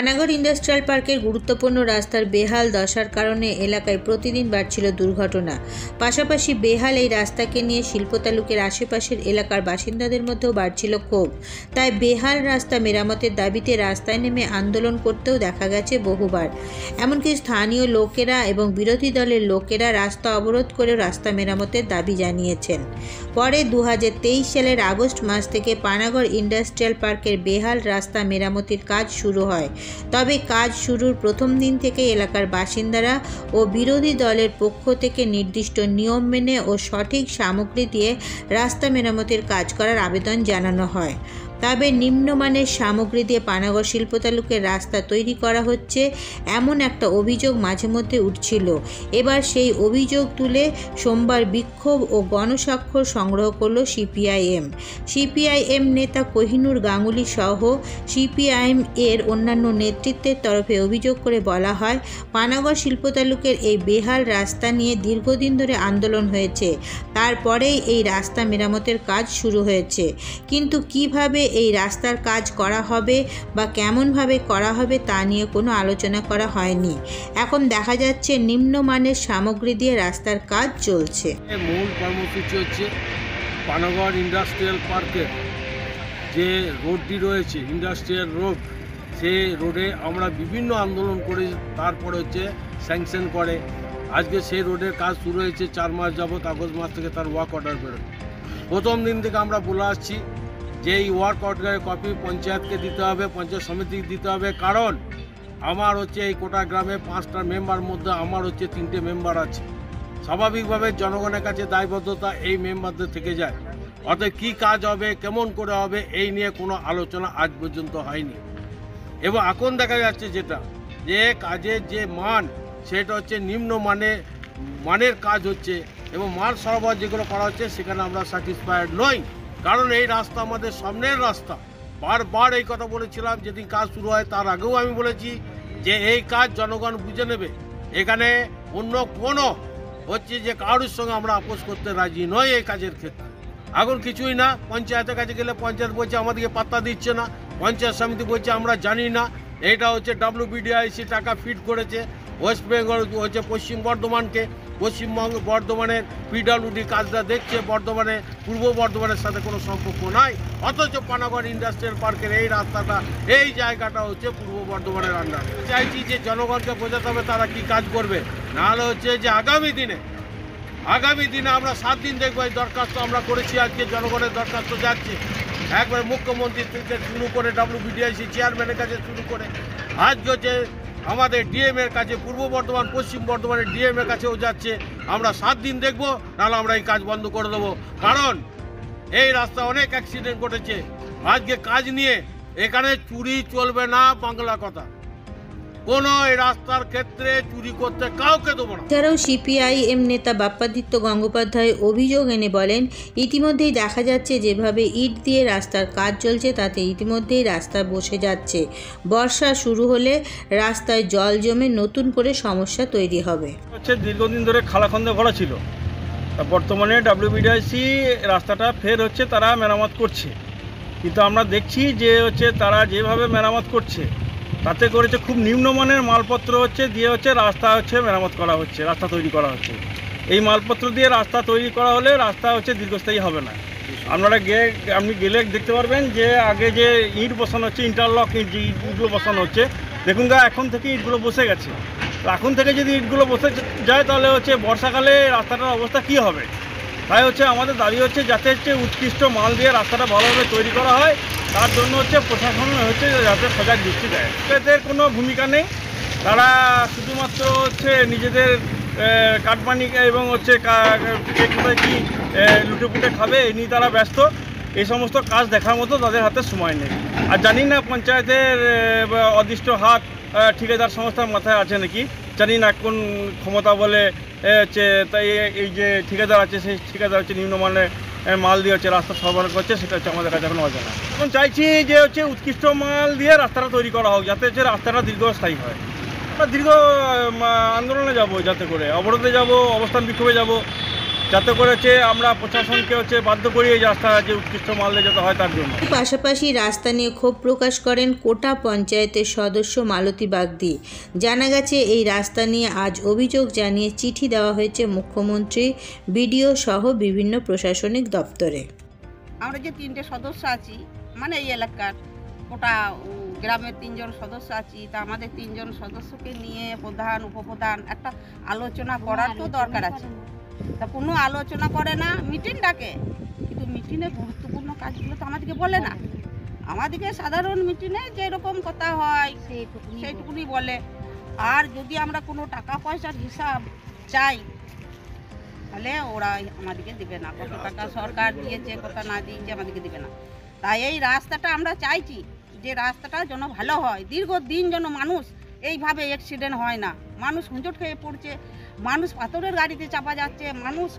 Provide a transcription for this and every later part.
Panagarh industrial পার্কের গুরুত্বপূর্ণ রাস্তার বেহাল দশার কারণে এলাকায় প্রতিদিন বাড়ছিল দুর্ঘটনা। পাশাপাশি বেহাল এই রাস্তাকে নিয়ে শিল্প তালুকের আশেপাশের এলাকার বাসিন্দাদের মধ্যেও বাড়ছিল ক্ষোভ। তাই বেহাল রাস্তা মেরামতের দাবিতে রাস্তায় নেমে আন্দোলন করতেও দেখা গেছে বহুবার। এমনকি স্থানীয় লোকেরা এবং বিরোধী দলের লোকেরা রাস্তা অবরোধ করেও রাস্তা মেরামতের দাবি জানিয়েছেন। পরে 2023 সালের আগস্ট মাস থেকে পানাগড় ইন্ডাস্ট্রিয়াল পার্কের বেহাল রাস্তা মেরামতির কাজ শুরু হয়। তবে কাজ শুরুর প্রথম দিন থেকে এলাকার বাসিন্দারা ও বিরোধী দলের পক্ষ থেকে নির্দিষ্ট নিয়ম মেনে ও সঠিক সামগ্রী দিয়ে রাস্তা মেরামতির কাজ করার আবেদন জানানো হয়। তবে নিম্নমানের সামগ্রী দিয়ে পানাগড় শিল্প তালুকের রাস্তা তৈরি করা হচ্ছে এমন একটা অভিযোগ মাঝে মধ্যে উঠছিল। এবার সেই অভিযোগ তুলে সোমবার বিক্ষোভ ও গণস্বাক্ষর সংগ্রহ করল সিপিআইএম নেতা কোহিনুর গাঙ্গুলি সহ সিপিআইএম এর অন্যান্য নেতৃত্বের তরফে অভিযোগ করে বলা হয়, পানাগড় শিল্প তালুকের এই বেহাল রাস্তা নিয়ে দীর্ঘদিন ধরে আন্দোলন হয়েছে, তারপরেই এই রাস্তা মেরামতের কাজ শুরু হয়েছে। কিন্তু কিভাবে এই রাস্তার কাজ করা হবে বা কেমনভাবে করা হবে তা নিয়ে কোনো আলোচনা করা হয়নি। এখন দেখা যাচ্ছে নিম্নমানের সামগ্রী দিয়ে রাস্তার কাজ চলছে। মূল কর্মসূচি হচ্ছে পানাগড় ইন্ডাস্ট্রিয়াল পার্কের যে রোডটি রয়েছে ইন্ডাস্ট্রিয়াল রোড, সেই রোডে আমরা বিভিন্ন আন্দোলন করে তারপরে হচ্ছে স্যাংশন করে আজকে সেই রোডের কাজ শুরু হয়েছে। 4 মাস যাবৎ, আগস্ট মাস থেকে তার ওয়ার্ক অর্ডার বেরোয়। প্রথম দিন থেকে আমরা বলে আসছি যে এই ওয়ার্ক অর্ডারের কপি পঞ্চায়েতকে দিতে হবে, পঞ্চায়েত সমিতিকে দিতে হবে। কারণ আমার হচ্ছে এই কোটা গ্রামে 5টা মেম্বার মধ্যে আমার হচ্ছে 3টে মেম্বার আছে। স্বাভাবিকভাবে জনগণের কাছে দায়বদ্ধতা এই মেম্বারদের থেকে যায়। অতএব কী কাজ হবে, কেমন করে হবে, এই নিয়ে কোনো আলোচনা আজ পর্যন্ত হয়নি। এবং এখন দেখা যাচ্ছে যেটা যে কাজের যে মান সেটা হচ্ছে নিম্ন মানের কাজ হচ্ছে এবং মাল সরবরাহ যেগুলো করা হচ্ছে সেখানে আমরা স্যাটিসফাইড নই। কারণ এই রাস্তা আমাদের সামনের রাস্তা। বারবার এই কথা বলেছিলাম, যেদিন কাজ শুরু হয় তার আগেও আমি বলেছি যে এই কাজ জনগণ বুঝে নেবে। এখানে অন্য কোনো হচ্ছে যে কারোর সঙ্গে আমরা আপোষ করতে রাজি নই এই কাজের ক্ষেত্রে। এখন কিছুই না, পঞ্চায়েতের কাছে গেলে পঞ্চায়েত বলছে আমাদেরকে পাত্তা দিচ্ছে না, পঞ্চায়েত সমিতি বলছে আমরা জানি না। এটা হচ্ছে WBDIC টাকা ফিট করেছে ওয়েস্ট বেঙ্গল হচ্ছে পশ্চিম বর্ধমানকে, পশ্চিমবঙ্গ বর্ধমানের PWD কাজটা দেখছে, পূর্ব বর্ধমানের সাথে কোনো সম্পর্ক নাই। অথচ পানাগড় ইন্ডাস্ট্রিয়াল পার্কের এই রাস্তাটা, এই জায়গাটা হচ্ছে পূর্ব বর্ধমানের আন্ডার। চাইছি যে জনগণকে বোঝাতে হবে তারা কি কাজ করবে, নাহলে হচ্ছে যে আগামী দিনে আমরা 7 দিন দেখবো। এই দরখাস্ত আমরা করেছি, আজকে জনগণের দরখাস্ত যাচ্ছে একবারে মুখ্যমন্ত্রী থেকে শুরু করে WBDIC চেয়ারম্যানের কাছে শুরু করে আজকে হচ্ছে আমাদের ডিএম এর কাছে, পূর্ব বর্ধমান পশ্চিম বর্ধমানের ডিএম এর কাছেও যাচ্ছে। আমরা 7 দিন দেখবো, নাহলে আমরা এই কাজ বন্ধ করে দেবো। কারণ এই রাস্তা অনেক অ্যাক্সিডেন্ট ঘটেছে। আজকে কাজ নিয়ে এখানে চুরি চলবে না, বাংলা কথা। কোনো এই রাস্তার ক্ষেত্রে চুরি করতে কাউকে দেবো না। এছাড়াও সিপিআইএম নেতা বাপ্পাদিত্য গঙ্গোপাধ্যায় অভিযোগ এনে বলেন, ইতিমধ্যেই দেখা যাচ্ছে যেভাবে ইট দিয়ে রাস্তার কাজ চলছে তাতে ইতিমধ্যেই রাস্তা বসে যাচ্ছে। বর্ষা শুরু হলে রাস্তায় জল জমে নতুন করে সমস্যা তৈরি হবে। দীর্ঘদিন ধরে খালাখন্দে ভরা ছিল, বর্তমানে WBDIC রাস্তাটা ফের হচ্ছে তারা মেরামত করছে। কিন্তু আমরা দেখছি যে হচ্ছে তারা যেভাবে মেরামত করছে তাতে করেছে খুব নিম্নমানের মালপত্র হচ্ছে দিয়ে হচ্ছে রাস্তা হচ্ছে মেরামত করা হচ্ছে, রাস্তা তৈরি করা হচ্ছে। এই মালপত্র দিয়ে রাস্তা তৈরি করা হলে রাস্তা হচ্ছে দীর্ঘস্থায়ী হবে না। আপনি গেলে দেখতে পারবেন যে আগে যে ইট বসানো হচ্ছে, ইন্টারলক ইটগুলো বসানো হচ্ছে, দেখুন এখন থেকে ইটগুলো বসে গেছে। তো এখন থেকে যদি ইটগুলো বসে যায় তাহলে হচ্ছে বর্ষাকালে রাস্তাটার অবস্থা কী হবে। তাই হচ্ছে আমাদের দাবি হচ্ছে যাতে হচ্ছে উৎকৃষ্ট মাল দিয়ে রাস্তাটা ভালোভাবে তৈরি করা হয়, তার জন্য হচ্ছে প্রশাসন হচ্ছে যাতে সজাগ দৃষ্টি দেয়। এদের কোনো ভূমিকা নেই, তারা শুধুমাত্র হচ্ছে নিজেদের কাটমানি এবং হচ্ছে কি লুটেপুটে খাবে এই নিয়ে তারা ব্যস্ত। এই সমস্ত কাজ দেখার মতো তাদের হাতে সময় নেই। আর জানি না পঞ্চায়েতের অদৃষ্ট হাত ঠিকাদার সংস্থার মাথায় আছে নাকি, জানি না কোন ক্ষমতা বলে হচ্ছে। তাই এই যে ঠিকাদার আছে সেই ঠিকাদার হচ্ছে নিম্নমানের মাল দিয়ে হচ্ছে রাস্তা সরবরাহ করছে, সেটা হচ্ছে আমাদের কাছে এখন অজানা। এখন চাইছি যে হচ্ছে উৎকৃষ্ট মাল দিয়ে রাস্তাটা তৈরি করা হোক, যাতে হচ্ছে রাস্তাটা দীর্ঘস্থায়ী হয়। আমরা দীর্ঘ আন্দোলনে যাব, যাতে করে অবরোধে যাব, অবস্থান বিক্ষোভে যাব। যাতে করে হচ্ছে আমরা প্রশাসনকে হচ্ছে বাধ্য করি এই রাস্তা যে উৎকৃষ্ট মাল যাতে হয় তার জন্য। পাশাপাশি রাস্তা নিয়ে ক্ষোভ প্রকাশ করেন কোটা পঞ্চায়েতের সদস্য মালতী বাগদি। জানা গেছে এই রাস্তা নিয়ে আজ অভিযোগ জানিয়ে চিঠি দেওয়া হয়েছে মুখ্যমন্ত্রী, বিডিও সহ বিভিন্ন প্রশাসনিক দপ্তরে। আমরা যে 3টে সদস্য আছি, মানে এই এলাকার গোটা গ্রামের 3 জন সদস্য আছি, তা আমাদের 3 জন সদস্যকে নিয়ে প্রধান উপপ্রধান একটা আলোচনা করার তো দরকার আছে। তা কোনো আলোচনা করে না, মিটিং ডাকে, কিন্তু মিটিংয়ে গুরুত্বপূর্ণ কাজগুলো তো আমাদেরকে বলে না। আমাদেরকে সাধারণ মিটিংয়ে যেরকম কথা হয় সেইটুকুনি বলে। আর যদি আমরা কোনো টাকা পয়সার হিসাব চাই তাহলে ওরা আমাদেরকে দেবে না। কত টাকা সরকার দিয়েছে, কত না দিয়েছে আমাদেরকে দেবে না। তাই এই রাস্তাটা আমরা চাইছি যে রাস্তাটা যেন ভালো হয়, দীর্ঘদিন যেন মানুষ এইভাবে অ্যাক্সিডেন্ট হয় না। মানুষ হুঁচট খেয়ে পড়ছে, মানুষ পাথরের গাড়িতে চাপা যাচ্ছে, মানুষ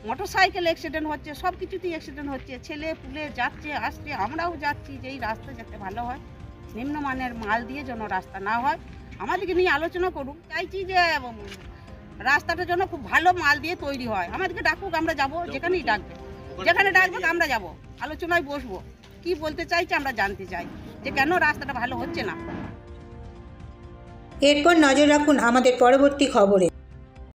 মোটরসাইকেল অ্যাক্সিডেন্ট হচ্ছে, সব কিছুতেই অ্যাক্সিডেন্ট হচ্ছে, ছেলে পুলে যাচ্ছে আসছে, আমরাও যাচ্ছি। যে এই রাস্তা যাতে ভালো হয়, নিম্নমানের মাল দিয়ে যেন রাস্তা না হয়, আমাদেরকে নিয়ে আলোচনা করুক। চাইছি যে রাস্তাটা যেন খুব ভালো মাল দিয়ে তৈরি হয়। আমাদেরকে ডাকুক, আমরা যাব, যেখানেই ডাকবে, যেখানে ডাকবে আমরা যাব, আলোচনায় বসবো। কি বলতে চাইছে আমরা জানতে চাই যে কেন রাস্তাটা ভালো হচ্ছে না। এরপর নজর রাখুন আমাদের পরবর্তী খবরে।